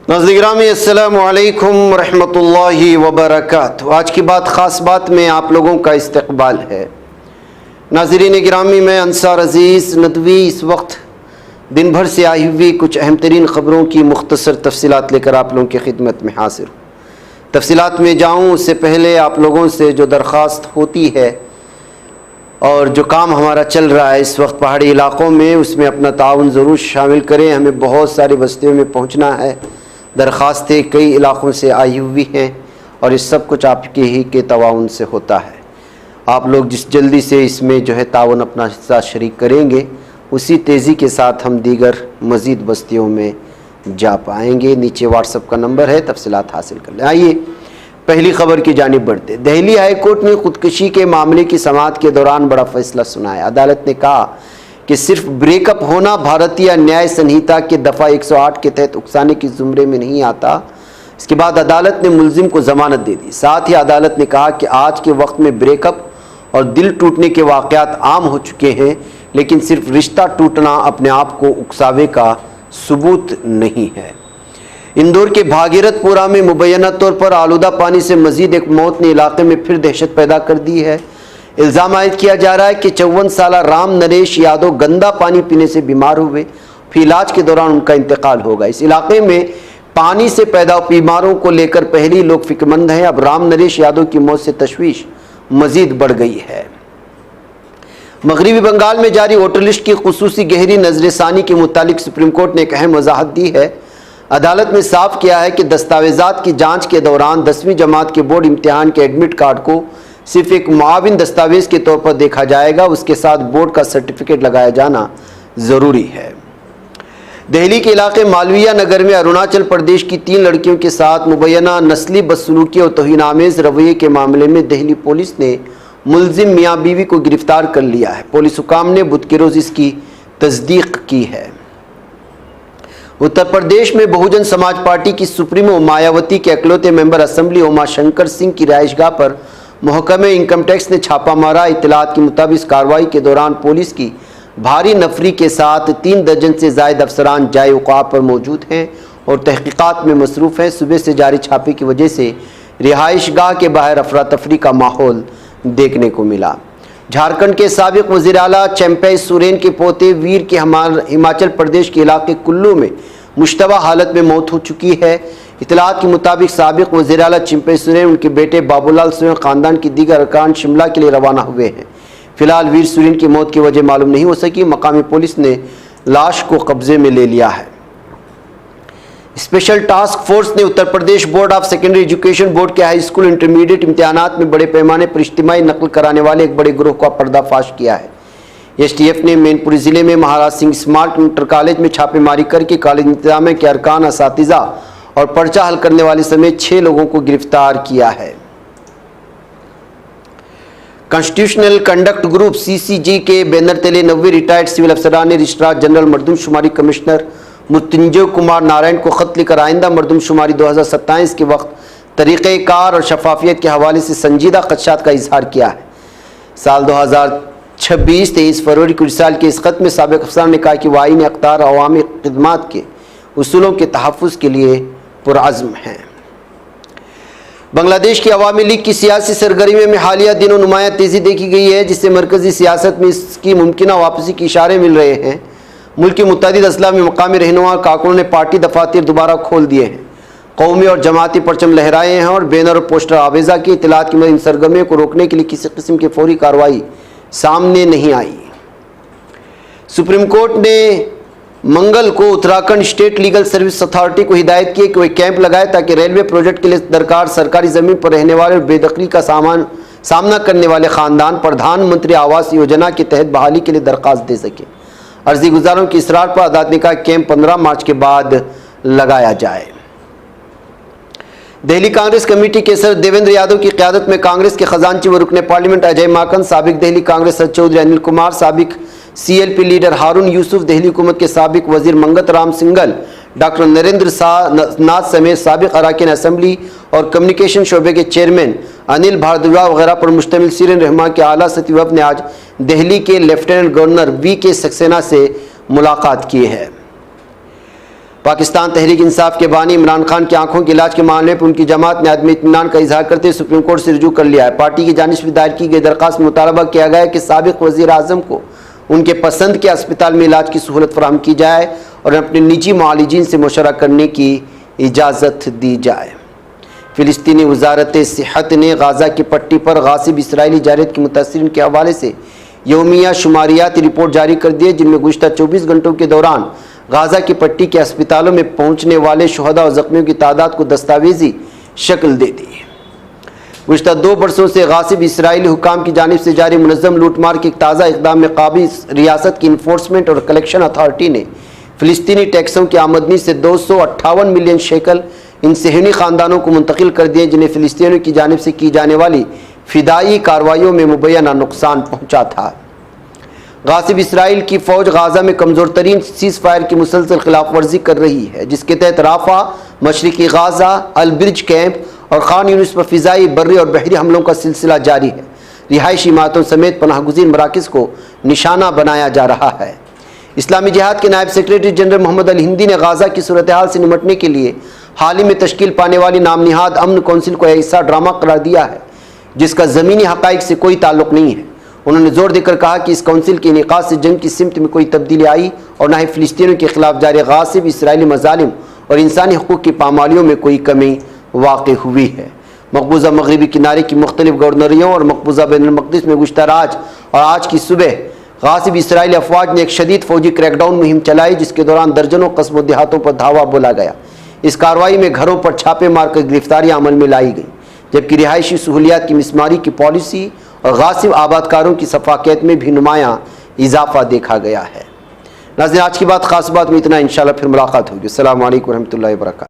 नाज़रीन अस्सलामु अलैकुम रहमतुल्लाहि व बरकातुहू। आज की बात ख़ास बात में आप लोगों का इस्तक़बाल है। नाज़रीन गिरामी, मैं अंसार अज़ीज़ नदवी इस वक्त दिन भर से आई हुई कुछ अहम तरीन ख़बरों की मुख्तसर तफसीलात लेकर आप लोगों की खिदमत में हाजिर हूँ। तफसीलात में जाऊँ उससे पहले आप लोगों से जो दरख्वास्त होती है और जो काम हमारा चल रहा है इस वक्त पहाड़ी इलाक़ों में, उसमें अपना ताउन ज़रूर शामिल करें। हमें बहुत सारी बस्तियों में पहुँचना है। दरख्वास्तें कई इलाक़ों से आई हुई हैं और इस सब कुछ आपके ही के ताउन से होता है। आप लोग जिस जल्दी से इसमें जो है ताउन अपना हिस्सा शरीक करेंगे, उसी तेज़ी के साथ हम दीगर मज़ीद बस्तियों में जा पाएंगे। नीचे व्हाट्सएप का नंबर है, तफसीलात हासिल कर लें। आइए पहली खबर की जानिब बढ़ते। दिल्ली हाई कोर्ट ने खुदकुशी के मामले की समाअत के दौरान बड़ा फैसला सुनाया। अदालत ने कहा कि सिर्फ ब्रेकअप होना भारतीय न्याय संहिता के दफ़ा 108 के तहत उकसाने की ज़ुमरे में नहीं आता। इसके बाद अदालत ने मुलजिम को ज़मानत दे दी। साथ ही अदालत ने कहा कि आज के वक्त में ब्रेकअप और दिल टूटने के वाक़यात आम हो चुके हैं, लेकिन सिर्फ रिश्ता टूटना अपने आप को उकसावे का सबूत नहीं है। इंदौर के भागीरथपुरा में मुबैना तौर पर आलूदा पानी से मजीद एक मौत ने इलाके में फिर दहशत पैदा कर दी है। इल्ज़ाम आयद किया जा रहा है कि 54 साला राम नरेश यादव गंदा पानी पीने से बीमार हुए, फिर इलाज के दौरान उनका इंतकाल होगा। इस इलाके में पानी से पैदा बीमारों को लेकर पहले ही लोग फिक्रमंद हैं। अब राम नरेश यादव की मौत से तशवीश मजीद बढ़ गई है। मगरबी बंगाल में जारी वोटर लिस्ट की खुसूसी गहरी नजरसानी के मुतालिक सुप्रीम कोर्ट ने एक अहम वजाहत दी है। अदालत ने साफ किया है कि दस्तावेजात की जांच के दौरान 10वीं जमात के बोर्ड इम्तिहान के एडमिट कार्ड को सिर्फ एक मुआविन दस्तावेज के तौर पर देखा जाएगा। उसके साथ बोर्ड का सर्टिफिकेट लगाया जाना ज़रूरी है। दिल्ली के इलाके मालविया नगर में अरुणाचल प्रदेश की 3 लड़कियों के साथ मुबैना नस्ली बदसलूकी और तौहीन-आमेज़ रवैये के मामले में दिल्ली पुलिस ने मुलजिम मियाँ बीवी को गिरफ्तार कर लिया है। पुलिस हुकाम ने बुध के रोज़ इसकी तस्दीक की है। उत्तर प्रदेश में बहुजन समाज पार्टी की सुप्रीमो मायावती के इकलौते मेंबर असेंबली उमा शंकर सिंह की रिहाइशगाह पर महकमे इनकम टैक्स ने छापा मारा। इत्तलात के मुताबिक कार्रवाई के दौरान पुलिस की भारी नफरी के साथ 3 दर्जन से ज़ायद अफसरान जाए वक़ाफ़ पर मौजूद हैं और तहकीकात में मसरूफ़ हैं। सुबह से जारी छापे की वजह से रिहाइशगाह के बाहर अफरा तफरी का माहौल देखने को मिला। झारखंड के साबिक वज़ीर आला चंपई सोरेन के पोते वीर के हिमाचल प्रदेश के इलाके कुल्लू में मुश्तबा हालत में मौत हो चुकी है। इत्तलात के मुताबिक साबिक वज़ीर आला चंपई सोरेन, उनके बेटे बाबूलाल सोरेन, ख़ानदान की दीगर अरकान शिमला के लिए रवाना हुए हैं। फिलहाल वीर सोरेन की मौत की वजह मालूम नहीं हो सकी। मकामी पुलिस ने लाश को कब्जे में ले लिया है। स्पेशल टास्क फोर्स ने Uttar Pradesh board of secondary education board के हाई स्कूल इंटरमीडिएट इम्तिहानात में बड़े पैमाने पर इज्तिमाई नकल कराने वाले एक बड़े ग्रोह का पर्दाफाश किया है। STF ने मैनपुरी ज़िले में महाराज सिंह स्मार्ट इंटर कॉलेज में छापेमारी करके कॉलेज इंतजामिया के अरकान, असातिज़ा और पर्चा हल करने वाले समेत 6 लोगों को गिरफ्तार किया है। कॉन्स्टिट्यूशनल कंडक्ट ग्रुप CCG के बैनर तले 90 रिटायर्ड सिविल अफसरान ने रजिस्ट्रार जनरल मरदमशुमारी कमिश्नर मृत्युंजय कुमार नारायण को ख़त लिखकर आइंदा मरदमशुमारी 2027 के वक्त तरीक़ेकार और शफाफियत के हवाले से संजीदा ख़दशात का इजहार किया है। साल 2026-23 फरवरी को इरसाल के इस ख़त में साबिक़ अफसरान ने कहा कि वह आईनी अख्तार अवामी खिदमात के उसूलों के तहफ़्फ़ुज़ के लिए पुरअज़्म हैं। बांग्लादेश की अवामी लीग की सियासी सरगर्मी में हालिया दिनों नुमायाँ तेज़ी देखी गई है, जिससे मरकज़ी सियासत में इसकी मुमकिन वापसी के इशारे मिल रहे हैं। मुल्क के मुतअद्दिद अज़ला में मकामी रहनुमा कारकुनों ने पार्टी दफातर दोबारा खोल दिए हैं, कौमी और जमाती परचम लहराए हैं और बैनर और पोस्टर आवेज़ा की। इत्तलात की मदद इन सरगर्मियों को रोकने के लिए किसी किस्म की फौरी कार्रवाई सामने नहीं आई। सुप्रीम कोर्ट ने मंगल को Uttarakhand state legal service authority को हिदायत की कि वह कैंप लगाए ताकि रेलवे प्रोजेक्ट के लिए दरकार सरकारी ज़मीन पर रहने वाले और बेदखली का सामना करने वाले ख़ानदान प्रधानमंत्री आवास योजना के तहत बहाली के लिए दरख्वास्त दे सके। अर्जी गुजारों की इसरार पर अदालत ने कहा कैंप 15 मार्च के बाद लगाया जाए। दिल्ली कांग्रेस कमेटी के सर देवेंद्र यादव की क़यादत में कांग्रेस के खजांची व रुकने पार्लियामेंट अजय माकन, साबिक दिल्ली कांग्रेस सदस्य चौधरी अनिल कुमार, साबिक CLP लीडर हारून यूसुफ, दिल्ली हुकूमत के साबिक वजीर मंगत राम सिंघल, डॉक्टर नरेंद्र नाथ समेत साबिक अरकान असेंबली और कम्युनिकेशन शोबे के चेयरमैन अनिल भारद्वाज वगैरह पर मुश्तमिल सीरियन रहमा के आला सतही वफ़द ने आज दिल्ली के लेफ्टिनेंट गवर्नर VK सक्सेना से मुलाकात की है। पाकिस्तान तहरीक इंसाफ के बानी इमरान खान की आंखों के इलाज के मामले पर उनकी जमात ने अदम इत्मीनान का इजहार करते हुए सुप्रीम कोर्ट से रुजू कर लिया है। पार्टी की जानिब से दायर की गई दरख्वास्त में मुतालबा किया गया है कि साबिक वज़ीर आज़म को उनके पसंद के अस्पताल में इलाज की सहूलत फराहम की जाए और अपने निजी मुआलिजीन से मुशवरा करने की इजाज़त दी जाए। फ़िलिस्तीनी वज़ारत सेहत ने गाज़ा की पट्टी पर गासिब इसराइली जारहत के मुतासिरीन के हवाले से यौमिया शुमारियाती रिपोर्ट जारी कर दी है, जिनमें गुज़श्ता 24 घंटों के दौरान गाज़ा की पट्टी के अस्पतालों में पहुँचने वाले शुहदा और ज़ख्मियों की तादाद को दस्तावेजी शक्ल दे दी है। गुज़श्ता 2 बरसों से गासिब इसराइली हुकाम की जानिब से जारी मुनज़्ज़म लूटमार के एक ताज़ा इक़दाम में काबिज़ रियासत की इन्फोर्समेंट और कलेक्शन अथॉरिटी ने फ़िलिस्तीनी टैक्सों की आमदनी से 258 मिलियन शेकल इन सहनी ख़ानदानों को मुंतकिल कर दिए, जिन्हें फ़िलिस्तीनियों की जानिब से की जाने वाली फ़िदाई कार्रवाइयों में मुबैना नुकसान पहुँचा था। गासिब इसराइल की फ़ौज गाज़ा में कमज़ोर तरीन सीज़ फायर की मुसलसल खिलाफ वर्जी कर रही है, जिसके तहत राफ़ा, मशरिकी गाज़ा, अल-ब्रिज कैंप और खान यूनिस पर फ़िज़ाई, बर्री और बहरी हमलों का सिलसिला जारी है। रिहायशी इमारतों समेत पनाहगुज़ीन मराकज़ को निशाना बनाया जा रहा है। इस्लामी जिहाद के नायब सेक्रेटरी जनरल मोहम्मद अल हिंदी ने गाज़ा की सूरत हाल से निमटने के लिए हाल ही में तश्कील पाने वाली नाम निहाद अमन कौंसिल को ऐसा ड्रामा करार दिया है जिसका ज़मीनी हक़ाइक़ से कोई ताल्लुक़ नहीं है। उन्होंने जोर देकर कहा कि इस कौंसिल के इनेकाद से जंग की सिमत में कोई तब्दीली आई और न ही फ़िलिस्तीनियों के खिलाफ जारी गासिब इसराइली मज़ालिम और इंसानी हकूक़ की पामालियों में कोई कमी वाक़ हुई है। मकबूजा मगरबी किनारे की मुख्तलिफ गवर्नरियों और मकबूजा बैनुल मक़दिस में गुज़श्ता रात और आज की सुबह गासिब इसराइली अफवाज ने एक शदीद फ़ौजी क्रैकडाउन मुहिम चलाई, जिसके दौरान दर्जनों कस्बों देहातों पर धावा बोला गया। इस कार्रवाई में घरों पर छापे मारकर गिरफ्तारियां अमल में लाई गई, जबकि रिहायशी सहूलियात की मिसमारी की पॉलिसी और गासिब आबादकारों की सफाकियत में भी नुमायाँ इजाफा देखा गया है। नाज़रीन, आज की बात ख़ास बात में इतना। इंशाअल्लाह फिर मुलाकात होगी। अस्सलामु अलैकुम रहमतुल्लाहि व बरकातहू।